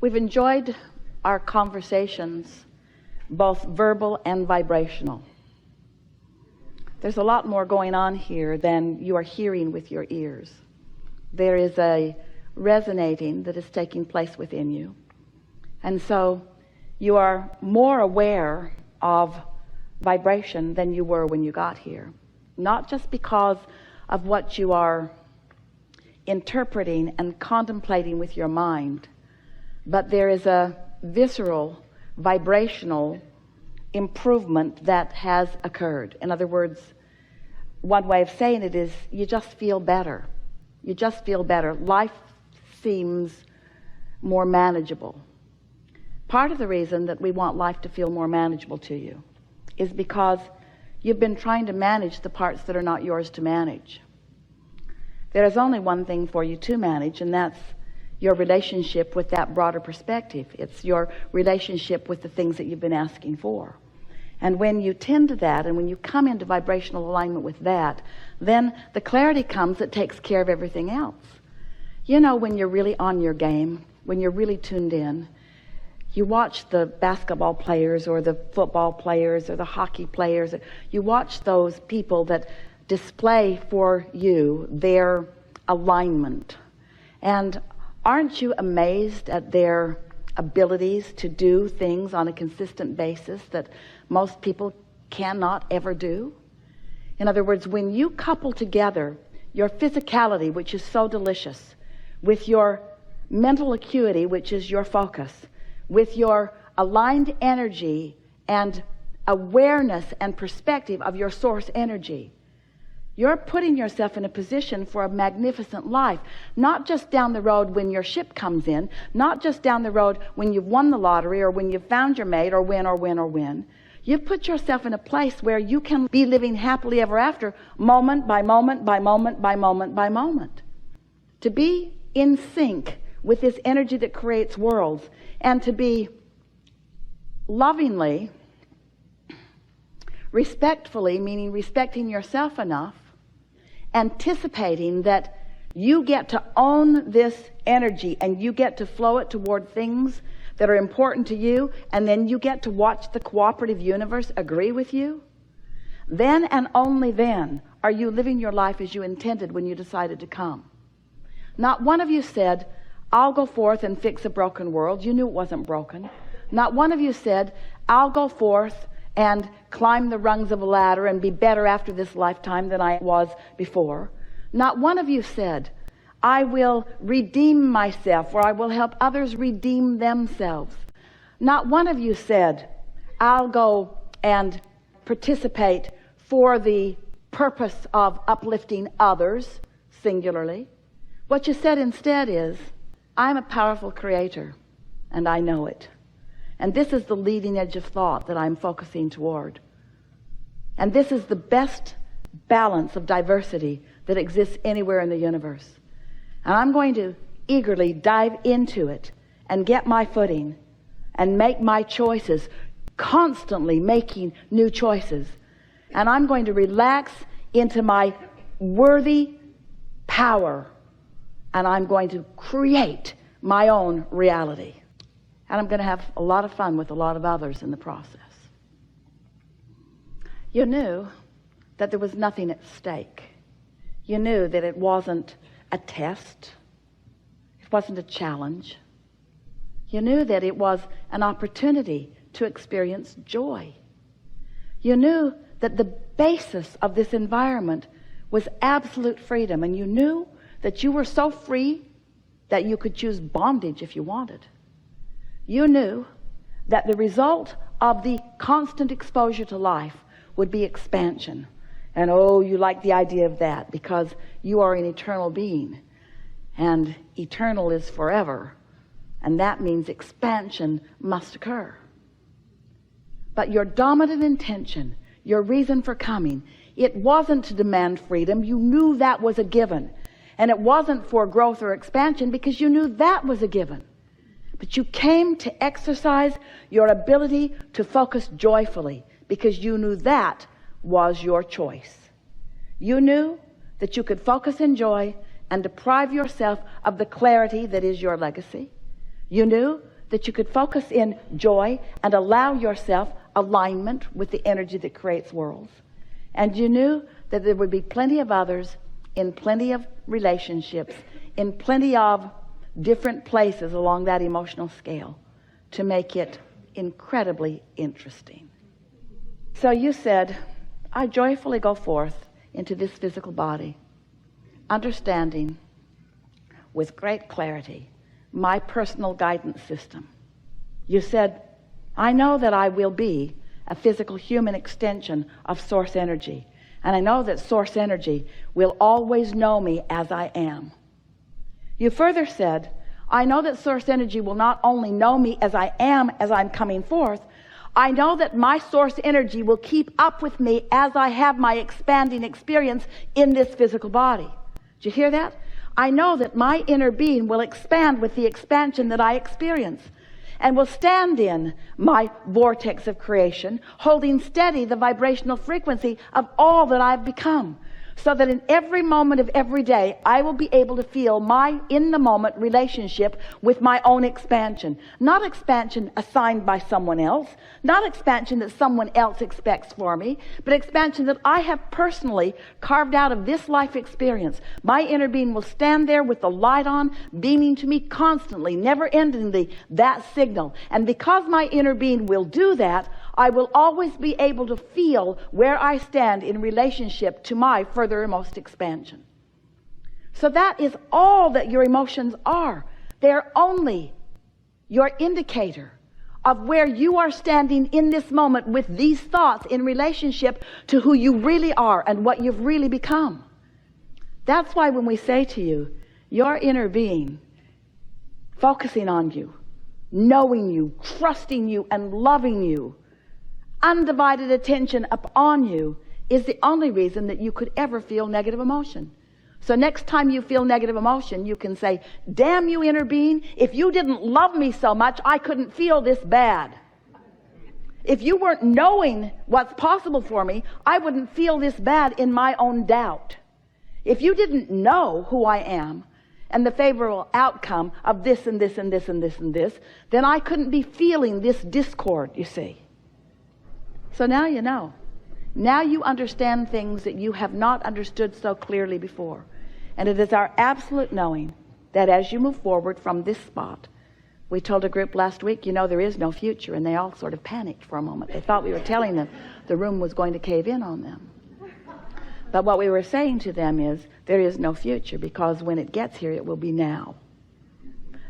We've enjoyed our conversations, both verbal and vibrational. There's a lot more going on here than you are hearing with your ears. There is a resonating that is taking place within you. And so you are more aware of vibration than you were when you got here. Not just because of what you are interpreting and contemplating with your mind, but there is a visceral, vibrational improvement that has occurred. In other words, one way of saying it is you just feel better. You just feel better. Life seems more manageable. Part of the reason that we want life to feel more manageable to you is because you've been trying to manage the parts that are not yours to manage. There is only one thing for you to manage, and that's your relationship with that broader perspective. It's your relationship with the things that you've been asking for. And when you tend to that, and when you come into vibrational alignment with that, then the clarity comes that takes care of everything else. You know, when you're really on your game, when you're really tuned in, you watch the basketball players or the football players or the hockey players. You watch those people that display for you their alignment. And aren't you amazed at their abilities to do things on a consistent basis that most people cannot ever do? In other words, when you couple together your physicality, which is so delicious, with your mental acuity, which is your focus, with your aligned energy and awareness and perspective of your source energy, you're putting yourself in a position for a magnificent life. Not just down the road when your ship comes in, not just down the road when you've won the lottery or when you've found your mate or when. You've put yourself in a place where you can be living happily ever after, moment by moment by moment by moment by moment. To be in sync with this energy that creates worlds, and to be lovingly, respectfully, meaning respecting yourself enough, anticipating that you get to own this energy and you get to flow it toward things that are important to you, and then you get to watch the cooperative universe agree with you. Then and only then are you living your life as you intended when you decided to come. Not one of you said, I'll go forth and fix a broken world. You knew it wasn't broken. Not one of you said, I'll go forth and climb the rungs of a ladder and be better after this lifetime than I was before. Not one of you said, I will redeem myself, or I will help others redeem themselves. Not one of you said, I'll go and participate for the purpose of uplifting others, singularly. What you said instead is, I'm a powerful creator, and I know it. And this is the leading edge of thought that I'm focusing toward. And this is the best balance of diversity that exists anywhere in the universe. And I'm going to eagerly dive into it and get my footing and make my choices, constantly making new choices. And I'm going to relax into my worthy power, and I'm going to create my own reality. And I'm going to have a lot of fun with a lot of others in the process. You knew that there was nothing at stake. You knew that it wasn't a test. It wasn't a challenge. You knew that it was an opportunity to experience joy. You knew that the basis of this environment was absolute freedom, and you knew that you were so free that you could choose bondage if you wanted. You knew that the result of the constant exposure to life would be expansion. And oh, you like the idea of that because you are an eternal being, and eternal is forever, and that means expansion must occur. But your dominant intention, your reason for coming, it wasn't to demand freedom. You knew that was a given. And it wasn't for growth or expansion because you knew that was a given. But you came to exercise your ability to focus joyfully because you knew that was your choice. You knew that you could focus in joy and deprive yourself of the clarity that is your legacy. You knew that you could focus in joy and allow yourself alignment with the energy that creates worlds. And you knew that there would be plenty of others in plenty of relationships, in plenty of different places along that emotional scale to make it incredibly interesting. So you said, I joyfully go forth into this physical body, understanding with great clarity my personal guidance system. You said, I know that I will be a physical human extension of source energy, and I know that source energy will always know me as I am. You further said, I know that source energy will not only know me as I am as I'm coming forth, I know that my source energy will keep up with me as I have my expanding experience in this physical body. Did you hear that? I know that my inner being will expand with the expansion that I experience, and will stand in my vortex of creation, holding steady the vibrational frequency of all that I've become, so that in every moment of every day, I will be able to feel my in-the-moment relationship with my own expansion. Not expansion assigned by someone else, not expansion that someone else expects for me, but expansion that I have personally carved out of this life experience. My inner being will stand there with the light on, beaming to me constantly, never endingly, that signal. And because my inner being will do that, I will always be able to feel where I stand in relationship to my furthermost expansion. So that is all that your emotions are. They're only your indicator of where you are standing in this moment with these thoughts in relationship to who you really are and what you've really become. That's why when we say to you, your inner being, focusing on you, knowing you, trusting you, and loving you, undivided attention upon you, is the only reason that you could ever feel negative emotion. So next time you feel negative emotion, you can say, damn you inner being, if you didn't love me so much, I couldn't feel this bad. If you weren't knowing what's possible for me, I wouldn't feel this bad in my own doubt. If you didn't know who I am and the favorable outcome of this and this and this and this and this, then I couldn't be feeling this discord, you see. So now you know. Now you understand things that you have not understood so clearly before. And it is our absolute knowing that as you move forward from this spot, we told a group last week, you know, there is no future, and they all sort of panicked for a moment. They thought we were telling them the room was going to cave in on them. But what we were saying to them is, there is no future, because when it gets here, it will be now.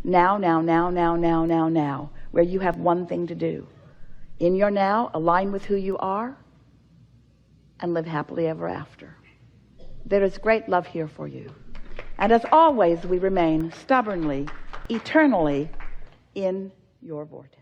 Now, now, now, now, now, now, now, where you have one thing to do. In your now, align with who you are and live happily ever after. There is great love here for you. And as always, we remain stubbornly, eternally in your vortex.